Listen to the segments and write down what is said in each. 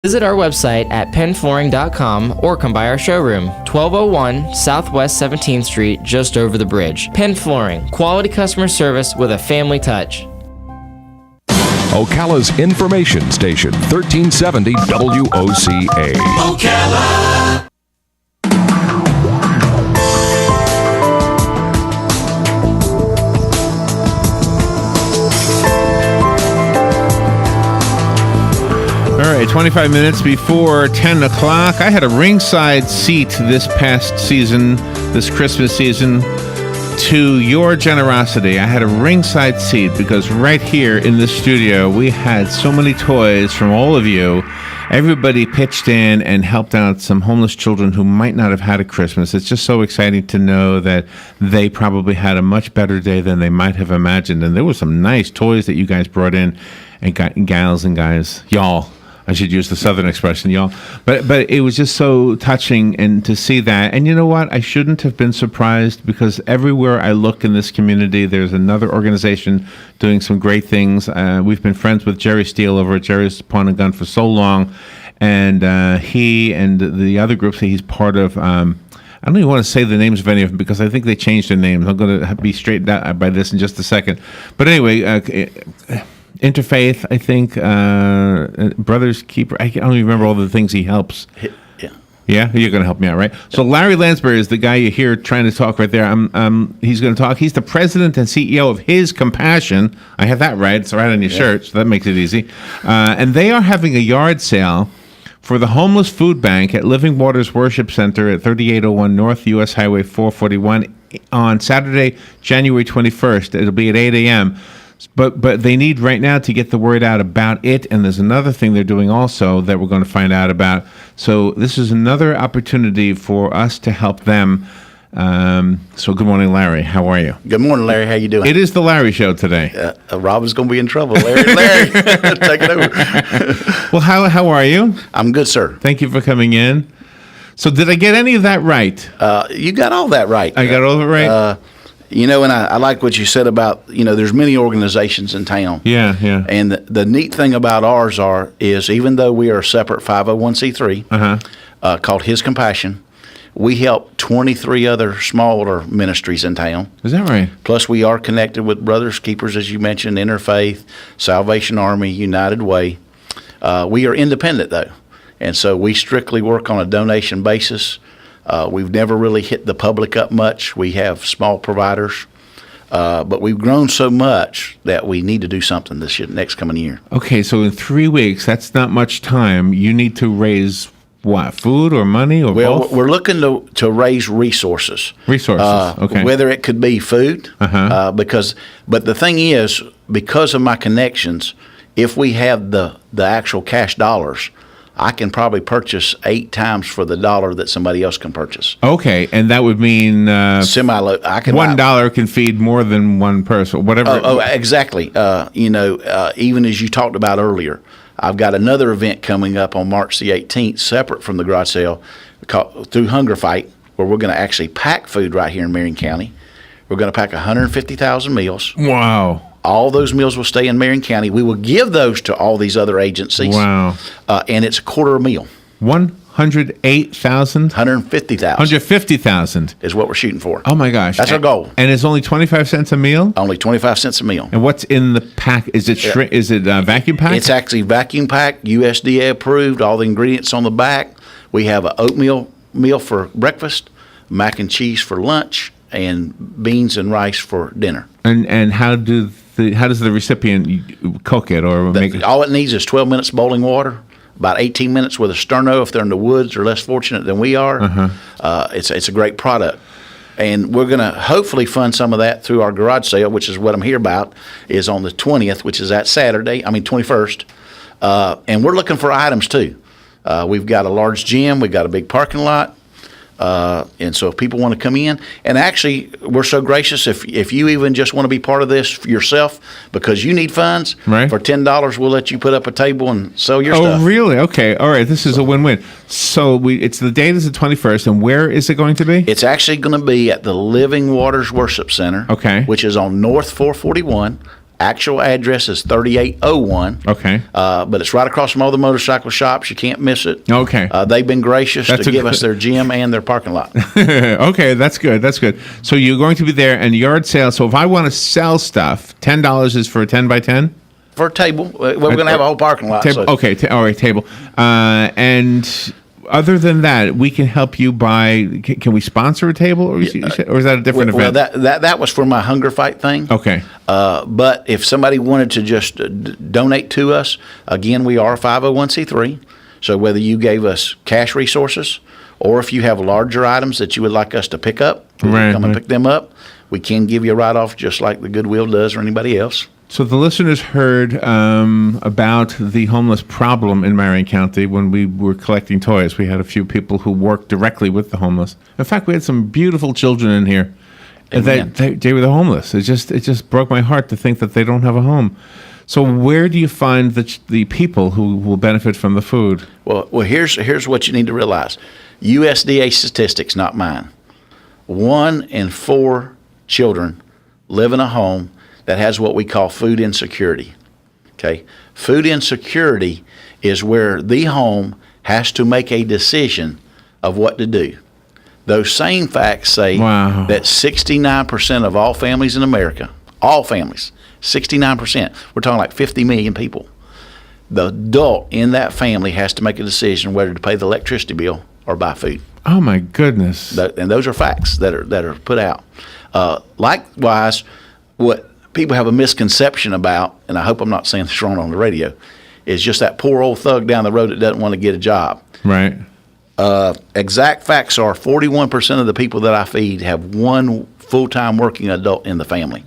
Visit our website at penflooring.com or come by our showroom, 1201 Southwest 17th Street, just over the bridge. Penn Flooring, quality customer service with a family touch. Ocala's information station, 1370 WOCA. Ocala. All right, 25 minutes before 10 o'clock. I had a ringside seat this past season, this Christmas season, to your generosity. I had a ringside seat because right here in the studio, we had so many toys from all of you. Everybody pitched in and helped out some homeless children who might not have had a Christmas. It's just so exciting to know that they probably had a much better day than they might have imagined. And there were some nice toys that you guys brought in, and gals and guys, y'all. I should use the Southern expression, y'all. But it was just so touching and to see that. And you know what? I shouldn't have been surprised because everywhere I look in this community, there's another organization doing some great things. We've been friends with Jerry Steele over at Jerry's Pawn and Gun for so long. And he and the other groups that he's part of, I don't even want to say the names of any of them because I think they changed their names. I'm going to be straightened out by this in just a second. But anyway, Interfaith, I think, Brothers Keeper. I don't even remember all the things he helps. Yeah, you're going to help me out, right? So Larry Lansberry is the guy you hear trying to talk right there. He's going to talk. He's the president and CEO of His Compassion. I have that right. It's right on your shirt, so that makes it easy. And they are having a yard sale for the Homeless Food Bank at Living Waters Worship Center at 3801 North U.S. Highway 441 on Saturday, January 21st. It'll be at 8 a.m., But they need right now to get the word out about it, and there's another thing they're doing also that we're going to find out about. So this is another opportunity for us to help them. So good morning, Larry. How are you? Good morning, Larry. How you doing? It is the Larry Show today. Robin's going to be in trouble. Larry, take it over. Well, how are you? I'm good, sir. Thank you for coming in. So did I get any of that right? You got all that right. I got all of it right? And I like what you said about, there's many organizations in town. Yeah. And the neat thing about ours is even though we are a separate 501c3 called His Compassion, we help 23 other smaller ministries in town. Is that right? Plus, we are connected with Brothers Keepers, as you mentioned, Interfaith, Salvation Army, United Way. We are independent, though. And so we strictly work on a donation basis. We've never really hit the public up much. We have small providers, but we've grown so much that we need to do something this next coming year. Okay, so in 3 weeks, that's not much time. You need to raise what, food or money or both? Well, we're looking to raise resources. Okay. Whether it could be food, but the thing is, because of my connections, if we have the actual cash dollars, I can probably purchase 8 times for the dollar that somebody else can purchase. Okay, and that would mean $1 can feed more than one person, whatever. Oh, exactly. Even as you talked about earlier, I've got another event coming up on March the 18th, separate from the garage sale, through Hunger Fight, where we're going to actually pack food right here in Marion County. We're going to pack 150,000 meals. Wow. All those meals will stay in Marion County. We will give those to all these other agencies. Wow. And it's a quarter a meal. 108,000? 150,000. 150,000 is what we're shooting for. Oh my gosh. That's our goal. And it's only 25 cents a meal? Only 25 cents a meal. And what's in the pack? Is it vacuum packed? It's actually vacuum packed, USDA approved, all the ingredients on the back. We have an oatmeal meal for breakfast, mac and cheese for lunch, and beans and rice for dinner. And how does the recipient cook it or make it? All it needs is 12 minutes boiling water, about 18 minutes with a sterno if they're in the woods or less fortunate than we are. It's a great product. And we're going to hopefully fund some of that through our garage sale, which is what I'm here about, is on the 20th, which is that 21st. And we're looking for items too. We've got a large gym. We've got a big parking lot. And so if people want to come in, and actually we're so gracious, if you even just want to be part of this yourself because you need funds, right, for $10 we'll let you put up a table and sell your stuff. Oh, really? Okay. All right. This is a win-win. So it's the date is the 21st, and where is it going to be? It's actually going to be at the Living Waters Worship Center, okay, which is on North 441 Actual address is 3801. Okay. But it's right across from all the motorcycle shops. You can't miss it. Okay. They've been gracious That's to a give good- us their gym and their parking lot. Okay, that's good. That's good. So you're going to be there and yard sale. So if I want to sell stuff, $10 is for a 10 by 10? For a table, we're going to have a whole parking lot. Table. so- Okay. All right. Table. And other than that, we can help you buy. Can we sponsor a table, or is that a different Well, event? that was for my Hunger Fight thing. Okay. But if somebody wanted to just donate to us, again, we are a 501c3. So whether you gave us cash resources or if you have larger items that you would like us to pick up, we can come and pick them up. We can give you a write-off just like the Goodwill does or anybody else. So the listeners heard about the homeless problem in Marion County when we were collecting toys. We had a few people who worked directly with the homeless. In fact, we had some beautiful children in here. Amen. They were the homeless. It just broke my heart to think that they don't have a home. So where do you find the people who will benefit from the food? Well, here's what you need to realize. USDA statistics, not mine. 1 in 4 children live in a home that has what we call food insecurity. Okay? Food insecurity is where the home has to make a decision of what to do. Those same facts say Wow. that 69% of all families in America, all families, 69%, we're talking like 50 million people, the adult in that family has to make a decision whether to pay the electricity bill or buy food. Oh my goodness! And those are facts that are put out. Likewise, what people have a misconception about, and I hope I'm not saying this wrong on the radio, is just that poor old thug down the road that doesn't want to get a job. Right. Exact facts are 41% of the people that I feed have one full-time working adult in the family.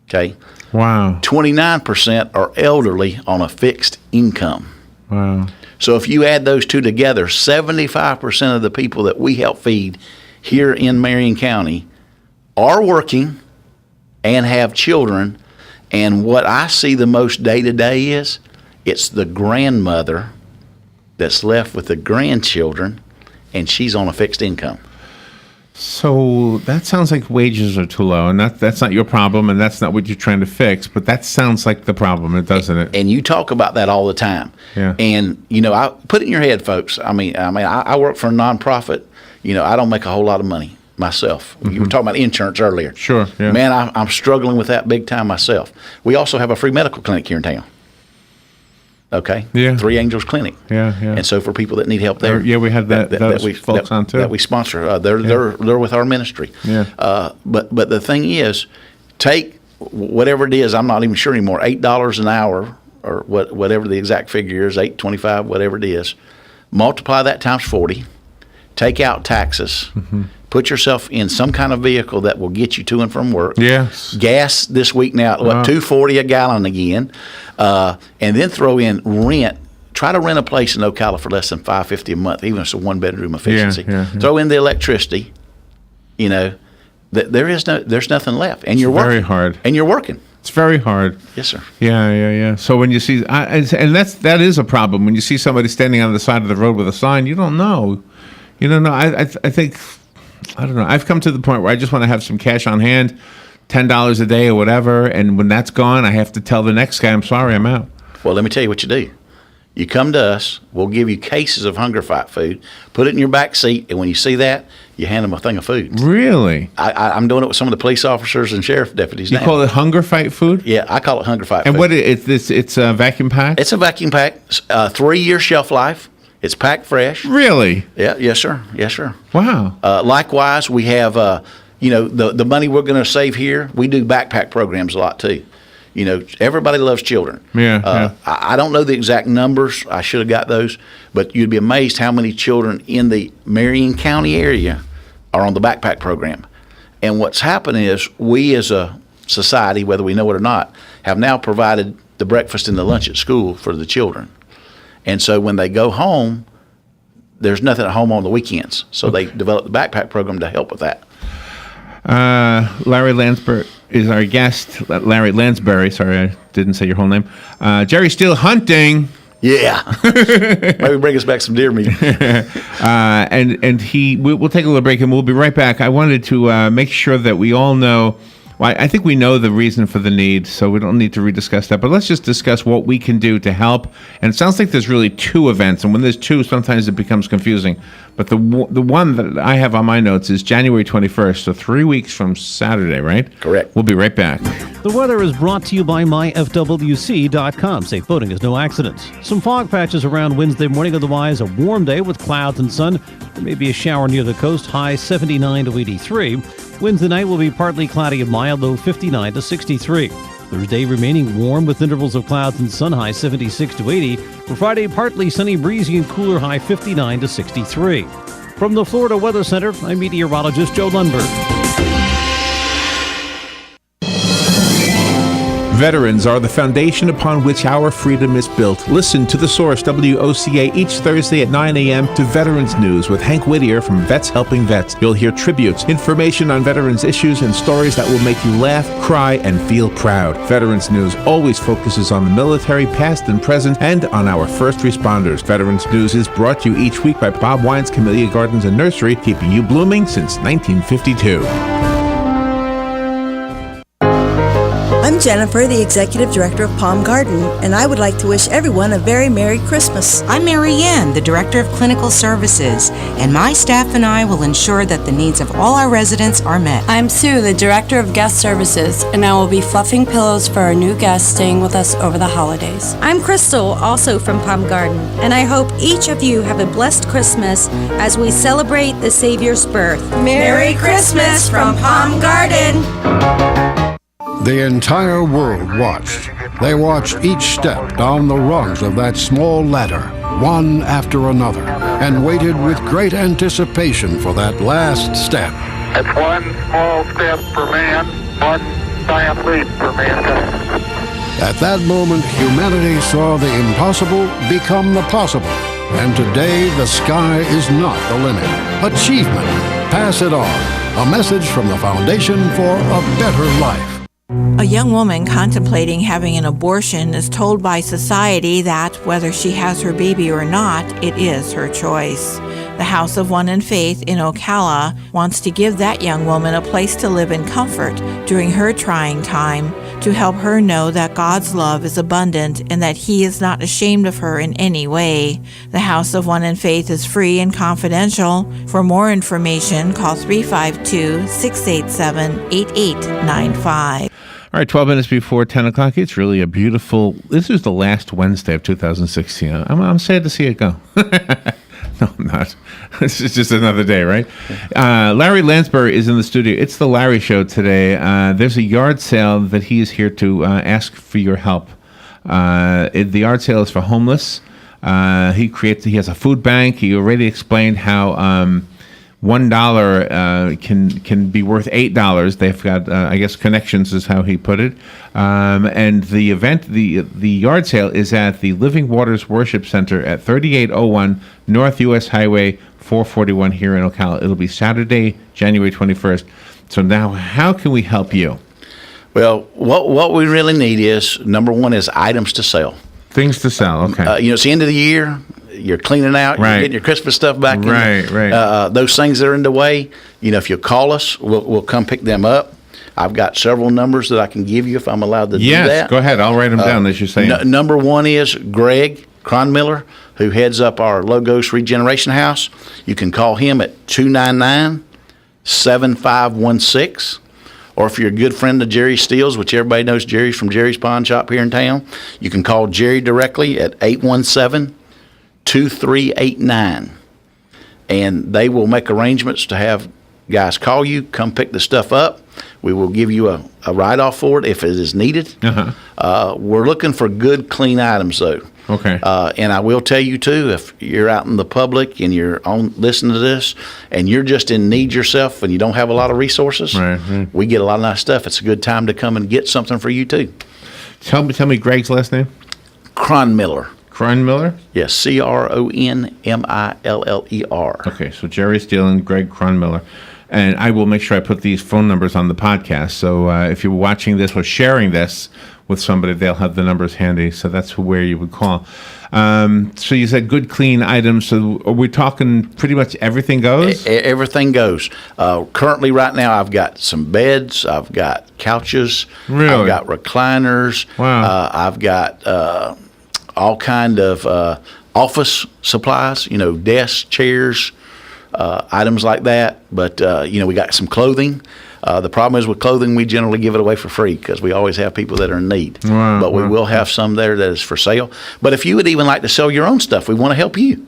Okay? Wow. 29% are elderly on a fixed income. Wow. So if you add those two together, 75% of the people that we help feed here in Marion County are working and have children. And what I see the most day to day is it's the grandmother that's left with the grandchildren, and she's on a fixed income. So that sounds like wages are too low, and that's not your problem, and that's not what you're trying to fix. But that sounds like the problem, doesn't it? And you talk about that all the time. Yeah. And I put it in your head, folks. I work for a nonprofit. I don't make a whole lot of money myself. You were talking about insurance earlier. Sure, yeah. Man, I'm struggling with that big time myself. We also have a free medical clinic here in town. Okay. Yeah. Three Angels Clinic. Yeah, yeah. And so for people that need help there, Yeah, we had those folks on too. that we sponsor. They're with our ministry. Yeah. But the thing is, take whatever it is. I'm not even sure anymore. $8 an hour or whatever the exact figure is, $8.25, whatever it is. Multiply that times 40. Take out taxes. Mm-hmm. Put yourself in some kind of vehicle that will get you to and from work. Yes. Gas this week now, $2.40 a gallon again, and then throw in rent. Try to rent a place in Ocala for less than $550 a month, even if it's a one-bedroom efficiency. Yeah. Throw in the electricity. There's nothing left, and you're working. Very hard. And you're working. It's very hard. Yes, sir. Yeah. So when you see, and that is a problem. When you see somebody standing on the side of the road with a sign, you don't know. You don't know. I think, I don't know. I've come to the point where I just want to have some cash on hand, $10 a day or whatever, and when that's gone, I have to tell the next guy, I'm sorry, I'm out. Well, let me tell you what you do. You come to us, we'll give you cases of Hunger Fight food, put it in your back seat, and when you see that, you hand them a thing of food. Really? I'm doing it with some of the police officers and sheriff deputies You now. call it Hunger Fight food? Yeah, I call it Hunger Fight And food. what it's vacuum packed? It's a vacuum pack, 3-year shelf life. It's packed fresh. Really? Yeah, yes, sir. Yes, sir. Wow. Likewise, we have, the money we're going to save here, we do backpack programs a lot too. Everybody loves children. Yeah. I don't know the exact numbers. I should have got those. But you'd be amazed how many children in the Marion County area are on the backpack program. And what's happened is we as a society, whether we know it or not, have now provided the breakfast and the lunch at school for the children. And so when they go home, there's nothing at home on the weekends. So they developed the backpack program to help with that. Larry Lansberry is our guest. Larry Lansberry. Sorry, I didn't say your whole name. Jerry's still hunting. Yeah. Maybe bring us back some deer meat. And we'll take a little break and we'll be right back. I wanted to make sure that we all know Well, I think we know the reason for the need, so we don't need to rediscuss that. But let's just discuss what we can do to help. And it sounds like there's really two events, and when there's two, sometimes it becomes confusing. But the one that I have on my notes is January 21st, so 3 weeks from Saturday, right? Correct. We'll be right back. The weather is brought to you by myfwc.com. Safe boating is no accident. Some fog patches around Wednesday morning, otherwise a warm day with clouds and sun. There may be a shower near the coast, high 79 to 83. Wednesday night will be partly cloudy and mild, low 59 to 63. Thursday remaining warm with intervals of clouds and sun, high 76 to 80. For Friday, partly sunny, breezy and cooler, high 59 to 63. From the Florida Weather Center, I'm meteorologist Joe Lundberg. Veterans are the foundation upon which our freedom is built. Listen to The Source, WOCA, each Thursday at 9 a.m. to Veterans News with Hank Whittier from Vets Helping Vets. You'll hear tributes, information on veterans issues, and stories that will make you laugh, cry, and feel proud. Veterans News always focuses on the military, past and present, and on our first responders. Veterans News is brought to you each week by Bob Wine's Camellia Gardens and Nursery, keeping you blooming since 1952. I'm Jennifer, the Executive Director of Palm Garden, and I would like to wish everyone a very Merry Christmas. I'm Mary Ann, the Director of Clinical Services, and my staff and I will ensure that the needs of all our residents are met. I'm Sue, the Director of Guest Services, and I will be fluffing pillows for our new guests staying with us over the holidays. I'm Crystal, also from Palm Garden, and I hope each of you have a blessed Christmas as we celebrate the Savior's birth. Merry Christmas from Palm Garden! The entire world watched. They watched each step down the rungs of that small ladder, one after another, and waited with great anticipation for that last step. It's one small step for man, one giant leap for mankind. At that moment, humanity saw the impossible become the possible. And today, the sky is not the limit. Achievement. Pass it on. A message from the Foundation for a Better Life. A young woman contemplating having an abortion is told by society that whether she has her baby or not, it is her choice. The House of One in Faith in Ocala wants to give that young woman a place to live in comfort during her trying time, to help her know that God's love is abundant and that He is not ashamed of her in any way. The House of One in Faith is free and confidential. For more information, call 352-687-8895. All right, 12 minutes before 10 o'clock. It's really a beautiful... This is the last Wednesday of 2016. I'm sad to see it go. No, I'm not. This is just another day, right? Larry Lansberry is in the studio. It's the Larry Show today. There's a yard sale that he is here to ask for your help. The yard sale is for homeless. He has a food bank. He already explained how... $1 can be worth $8. They've got, I guess, connections is how he put it. And the event, the yard sale is at the Living Waters Worship Center at 3801 North U.S. Highway 441 here in Ocala. It'll be Saturday, January 21st. So now, how can we help you? Well, what we really need is, number one, is items to sell. Things to sell, okay. It's the end of the year. You're cleaning out, right. You're getting your Christmas stuff back in. Right. Those things that are in the way, if you call us, we'll come pick them up. I've got several numbers that I can give you if I'm allowed to do that. Yes, go ahead. I'll write them down as you're saying. Number one is Greg Cronmiller, who heads up our Logos Regeneration House. You can call him at 299-7516. Or if you're a good friend of Jerry Steele's, which everybody knows Jerry from Jerry's Pawn Shop here in town, you can call Jerry directly at 817-2389, and they will make arrangements to have guys call you, come pick the stuff up. We will give you a write-off for it if it is needed. We're looking for good, clean items, though. Okay. And I will tell you, too, if you're out in the public and you're listening to this and you're just in need yourself and you don't have a lot of resources, right. We get a lot of nice stuff. It's a good time to come and get something for you, too. Tell me Greg's last name. Cronmiller. Cronmiller? Yes, Cronmiller. Okay, so Jerry Steele and Greg Cronmiller. And I will make sure I put these phone numbers on the podcast. So if you're watching this or sharing this with somebody, they'll have the numbers handy. So that's where you would call. So you said good, clean items. So are we talking pretty much everything goes? Everything goes. Currently, right now, I've got some beds. I've got couches. Really? I've got recliners. Wow. I've got all kind of office supplies, desks, chairs, items like that. But, we got some clothing. The problem is with clothing, we generally give it away for free because we always have people that are in need. Wow, but we will have some there that is for sale. But if you would even like to sell your own stuff, we want to help you.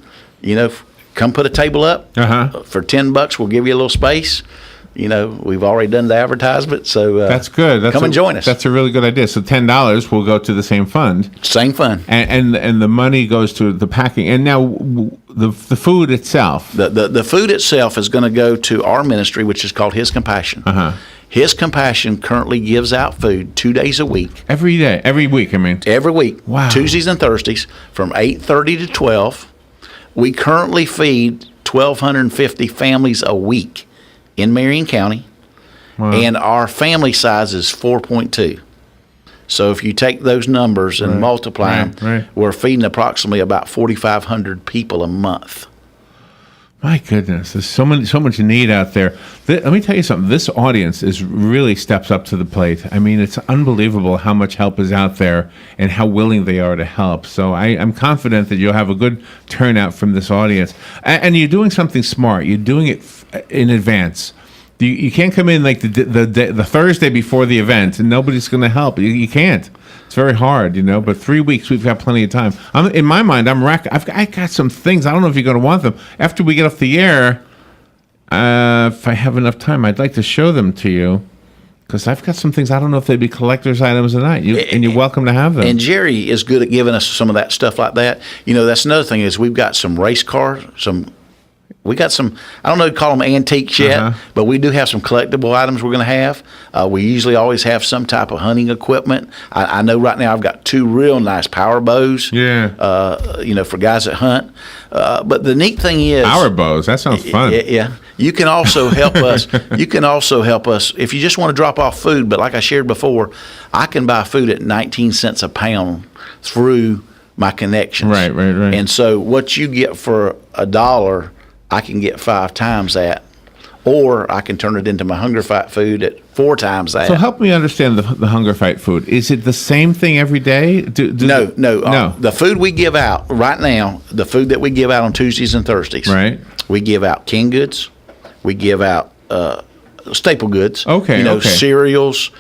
Come put a table up for $10. We'll give you a little space. We've already done the advertisement, so that's good. Come and join us. That's a really good idea. So $10 will go to the same fund. Same fund, and the money goes to the packing. And now the food itself. The food itself is going to go to our ministry, which is called His Compassion. His Compassion currently gives out food 2 days a week. Every day, every week. I mean, every week. Wow. Tuesdays and Thursdays from 8:30 to 12. We currently feed 1,250 families a week in Marion County, and our family size is 4.2. So if you take those numbers and multiply them, we're feeding approximately about 4,500 people a month. My goodness, there's so much need out there. Let me tell you something. This audience really steps up to the plate. I mean, it's unbelievable how much help is out there and how willing they are to help. So I'm confident that you'll have a good turnout from this audience. And you're doing something smart. You're doing it in advance. You can't come in like the Thursday before the event and nobody's going to help. You can't. It's very hard, But 3 weeks, we've got plenty of time. In my mind, I got some things. I don't know if you're going to want them. After we get off the air, if I have enough time, I'd like to show them to you. Because I've got some things, I don't know if they'd be collector's items or not. And you're welcome to have them. And Jerry is good at giving us some of that stuff like that. That's another thing is we've got some race cars, we got some, I don't know to call them antiques yet, but we do have some collectible items we're going to have. We usually always have some type of hunting equipment. I know right now I've got 2 real nice power bows, for guys that hunt. But the neat thing is... Power bows, that sounds fun. Yeah. You can also help us. You can also help us if you just want to drop off food. But like I shared before, I can buy food at 19 cents a pound through my connections. Right. And so what you get for $1, I can get 5 times that, or I can turn it into my Hunger Fight food at 4 times that. So help me understand the Hunger Fight food. Is it the same thing every day? No. The food we give out right now, the food that we give out on Tuesdays and Thursdays, we give out canned goods, we give out staple goods. Cereals.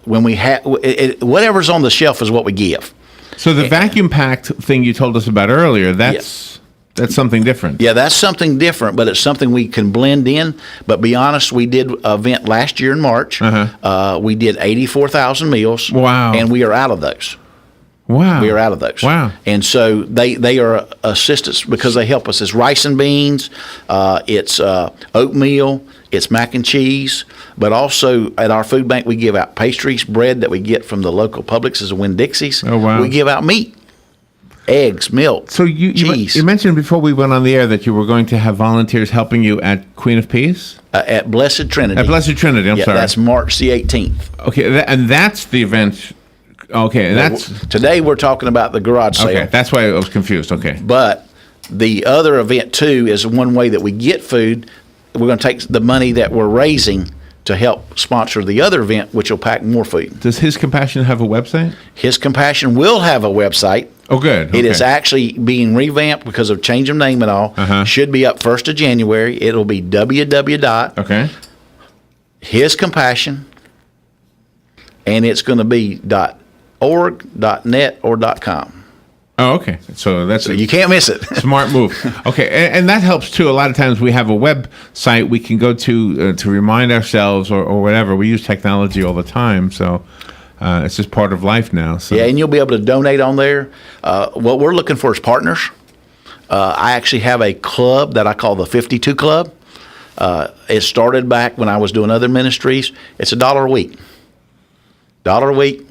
When we have whatever's on the shelf is what we give. So the vacuum packed thing you told us about earlier, that's something different. Yeah, that's something different, but it's something we can blend in. But be honest, we did an event last year in March. We did 84,000 meals. Wow. And we are out of those. Wow. We are out of those. Wow. And so they are assistance because they help us. It's rice and beans, it's oatmeal, it's mac and cheese, but also at our food bank we give out pastries, bread that we get from the local Publix's and Winn-Dixie's. Oh, wow. We give out meat. Eggs, milk, so cheese. You mentioned before we went on the air that you were going to have volunteers helping you at Queen of Peace? At Blessed Trinity. At Blessed Trinity, I'm sorry. That's March the 18th. Okay, and that's the event. Okay, today we're talking about the garage sale. Okay, that's why I was confused. Okay. But the other event, too, is one way that we get food. We're going to take the money that we're raising to help sponsor the other event, which will pack more food. Does His Compassion have a website? His Compassion will have a website. Oh, good. Okay. It is actually being revamped because of change of name and all. Should be up 1st of January. It'll be www.hiscompassion, and it's going to be .org, .net, or .com. Oh, okay. So you can't miss it. Smart move. Okay, and that helps too. A lot of times we have a website we can go to remind ourselves or whatever. We use technology all the time, so it's just part of life now. So. Yeah, and you'll be able to donate on there. What we're looking for is partners. I actually have a club that I call the 52 Club. It started back when I was doing other ministries. It's $1 a week. $1 a week.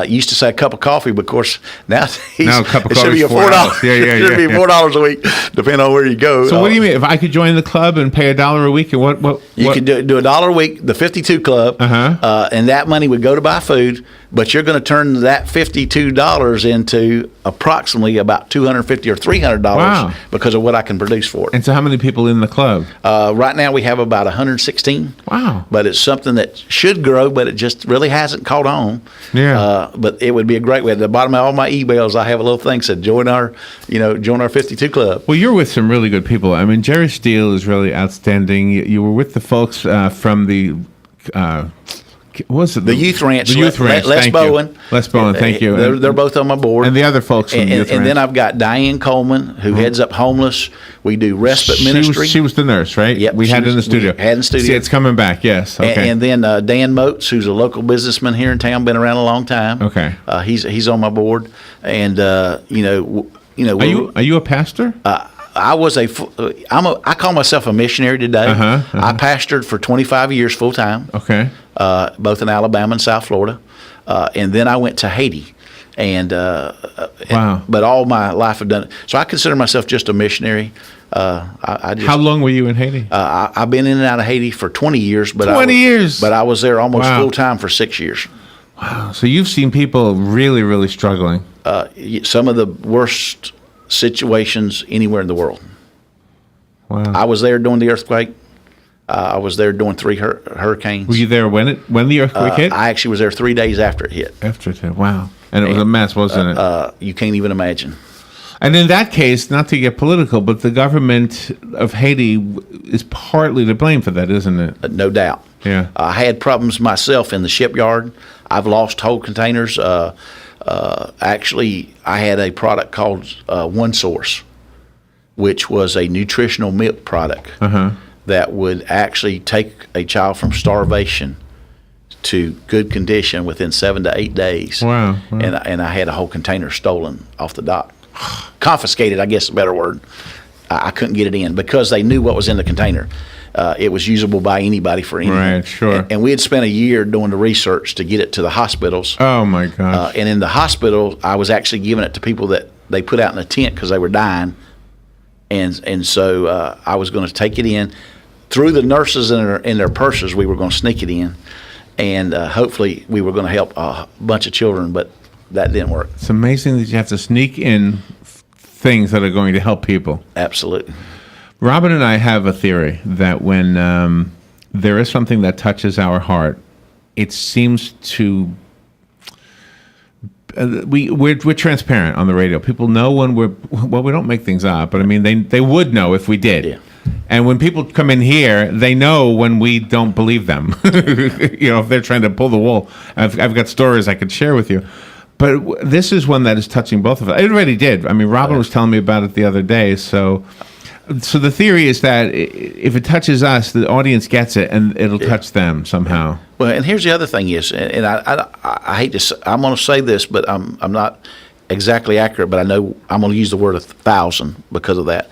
used to say a cup of coffee, but of course now a cup of it coffee should be is $4. $4. It should be $4 a week, depending on where you go. So what do you mean? If I could join the club and pay $1 a week, and what you could do $1 a week, the 52 Club, and that money would go to buy food. But you're going to turn that $52 into approximately about $250 or $300 because of what I can produce for it. And so, how many people in the club? Right now, we have about 116. Wow! But it's something that should grow, but it just really hasn't caught on. Yeah. But it would be a great way. At the bottom of all my emails, I have a little thing that said, "Join our 52 Club." Well, you're with some really good people. I mean, Jerry Steele is really outstanding. You were with the folks from the. What was it? The Youth Ranch. The Youth Ranch. Les Bowen. Les Bowen, thank you. They're both on my board. And the other folks from the Youth Ranch. And then I've got Diane Coleman, who heads up homeless. We do respite ministry. She was the nurse, right? Yep. We had it in the studio. Had in the studio. See, it's coming back, yes. Okay. And then Dan Moats, who's a local businessman here in town, been around a long time. Okay. He's on my board. And, Are you a pastor? I call myself a missionary today. I pastored for 25 years full time. Okay. Both in Alabama and South Florida, and then I went to Haiti, and wow. But all my life I've done it. So I consider myself just a missionary. How long were you in Haiti? I've been in and out of Haiti for 20 years. But 20 years. But I was there almost full time for 6 years. Wow. So you've seen people really, really struggling. Some of the worst situations anywhere in the world. Wow. I was there during the earthquake. I was there during 3 hurricanes. Were you there when the earthquake hit? I actually was there 3 days after it hit. After it hit, wow. And it was a mess, wasn't it? You can't even imagine. And in that case, not to get political, but the government of Haiti is partly to blame for that, isn't it? No doubt. Yeah. I had problems myself in the shipyard. I've lost whole containers. Actually, I had a product called One Source, which was a nutritional milk product that would actually take a child from starvation to good condition within 7 to 8 days. Wow. And I had a whole container stolen off the dock. Confiscated, I guess is a better word. I couldn't get it in because they knew what was in the container. It was usable by anybody for anything. Right, sure. And we had spent a year doing the research to get it to the hospitals. Oh, my gosh. And in the hospital, I was actually giving it to people that they put out in a tent because they were dying. And so I was going to take it in. Through the nurses in their purses, we were going to sneak it in. And hopefully we were going to help a bunch of children, but that didn't work. It's amazing that you have to sneak in things that are going to help people. Absolutely. Robin and I have a theory that when there is something that touches our heart, it seems to... we're transparent on the radio. People know when we don't make things up, but I mean, they would know if we did. Yeah. And when people come in here, they know when we don't believe them. If they're trying to pull the wool. I've got stories I could share with you. But this is one that is touching both of us. It already did. I mean, Robin was telling me about it the other day. So the theory is that if it touches us, the audience gets it, and it'll touch them somehow. Well, and here's the other thing is, and I hate to, I'm going to say this, but I'm not exactly accurate, but I know I'm going to use the word 1,000 because of that.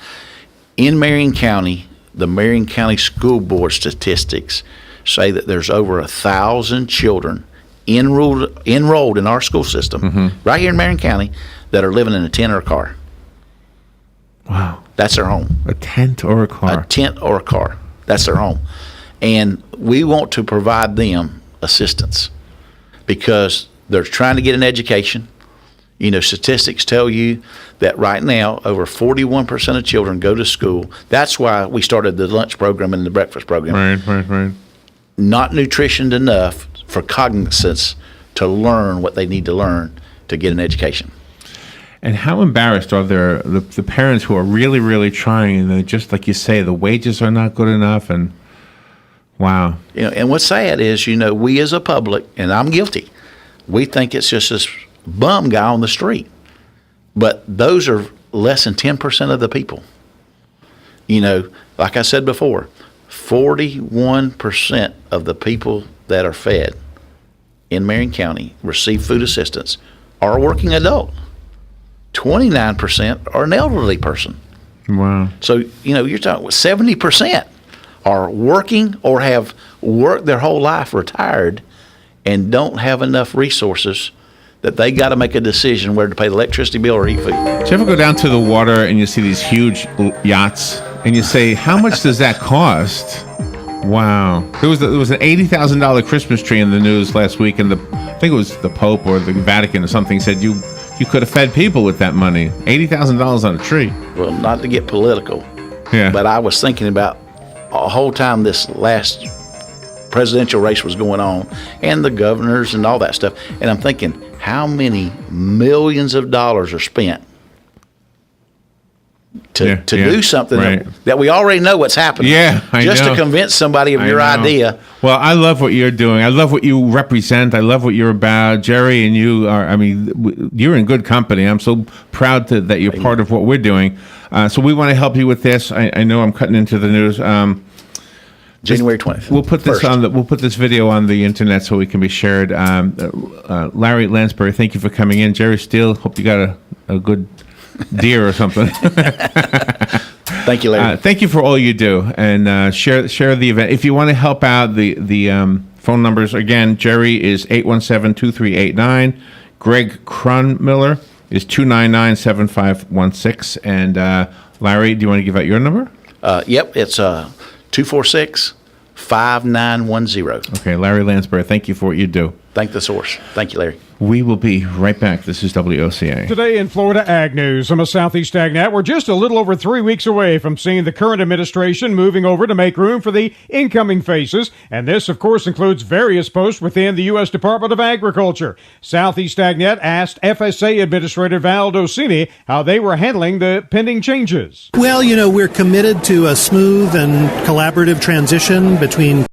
In Marion County, the Marion County School Board statistics say that there's over 1,000 children enrolled in our school system right here in Marion County that are living in a tent or a car. Wow. That's their home. A tent or a car? A tent or a car. That's their home. And we want to provide them assistance because they're trying to get an education. Statistics tell you that right now over 41% of children go to school. That's why we started the lunch program and the breakfast program. Right. Not nutritioned enough for cognizance to learn what they need to learn to get an education. And how embarrassed are the parents who are really, really trying, and they just, like you say, the wages are not good enough, and wow. And what's sad is, we as a public, and I'm guilty, we think it's just this bum guy on the street. But those are less than 10% of the people. Like I said before, 41% of the people that are fed in Marion County receive food assistance are a working adult. 29% are an elderly person. Wow. So, you're talking 70% are working or have worked their whole life, retired, and don't have enough resources that they got to make a decision whether to pay the electricity bill or eat food. Do you ever go down to the water and you see these huge yachts and you say, how much does that cost? Wow. There was an $80,000 Christmas tree in the news last week, and I think it was the Pope or the Vatican or something said you could have fed people with that money. $80,000 on a tree. Well, not to get political, but I was thinking about a whole time this last presidential race was going on, and the governors and all that stuff, and I'm thinking, how many millions of dollars are spent to do something that we already know what's happening. Yeah, I just know. to convince somebody of your idea. Well, I love what you're doing. I love what you represent. I love what you're about. Jerry and you are, you're in good company. I'm so proud that you're part of what we're doing. So we want to help you with this. I know I'm cutting into the news. January 20th. We'll put this we'll put this video on the internet so it can be shared. Larry Lansberry, thank you for coming in. Jerry Steele, hope you got a good deer or something. Thank you, Larry. Thank you for all you do, and share the event. If you want to help out, the phone numbers again. Jerry is 817-2389. Greg Cronmiller is 299-7516. And Larry, do you want to give out your number? Yep, it's 246-5910. Okay, Larry Lansberry, thank you for what you do. Thank the source. Thank you, Larry. We will be right back. This is WOCA. Today in Florida Ag News from a Southeast AgNet, we're just a little over 3 weeks away from seeing the current administration moving over to make room for the incoming faces. And this, of course, includes various posts within the U.S. Department of Agriculture. Southeast AgNet asked FSA Administrator Val Docini how they were handling the pending changes. Well, we're committed to a smooth and collaborative transition between